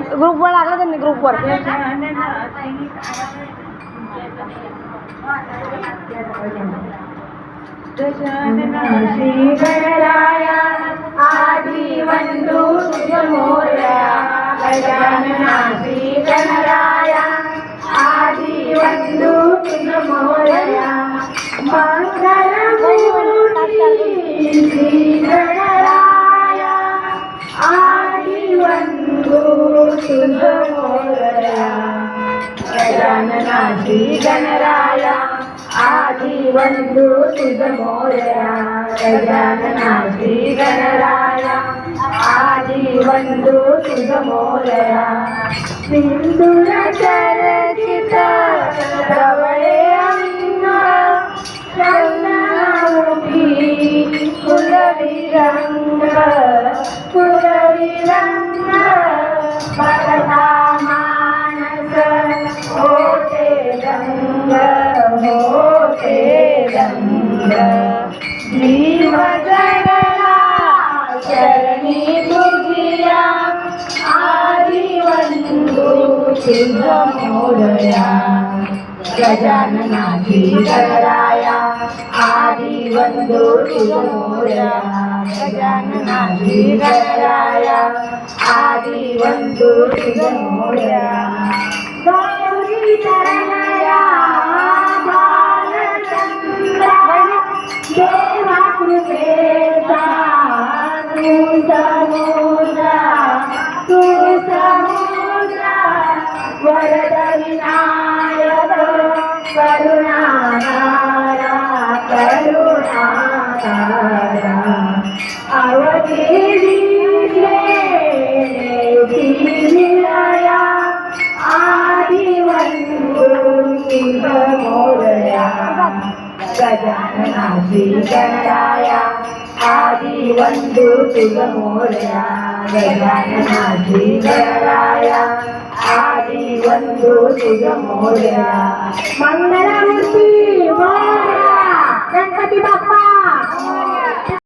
ग्रुपवर लागला त्यांनी ग्रुपवर. श्री गणराया आदि वंदू तुझ मोरया. गजानना श्री गणराया आदि वंदू तुझ मोरया. मंगलमूर्ती श्री गणराया आदि वंदू तुझ मोरया. गजानना श्री गणराया आदि वंदू तुझ मोरया. गजानना श्री गणराया आदि वंदू तुझ मोरया. सिंदूर चर्चित प्रवळे अंग चंदनामुखी फुलविरंग फुलविरंग. बघता मानस होते रंग होते रंग. जीव जगला चरणी तुझिया आदि वंदू तुझ मोरया. गजानना श्री गणराया आदि वंदू तुझ मोरया. गजानना श्री गणराया आदि वंदू तुझ मोरया. गौरी तनया बालचंद्रा देवा कृपेचा तू समुद्रा तू समुद्रा. वरद विनायक करुणाधारा करुणाधारा. अवधी निलया आदि वंदू तुझ मोरया. गजानना श्री गणराया आदि वंदू तुझ मोरया. गजानना श्री गणराया आदि वंदू तुझ मोरया. मंगलमूर्ती मोरया. गणपती बाप्पा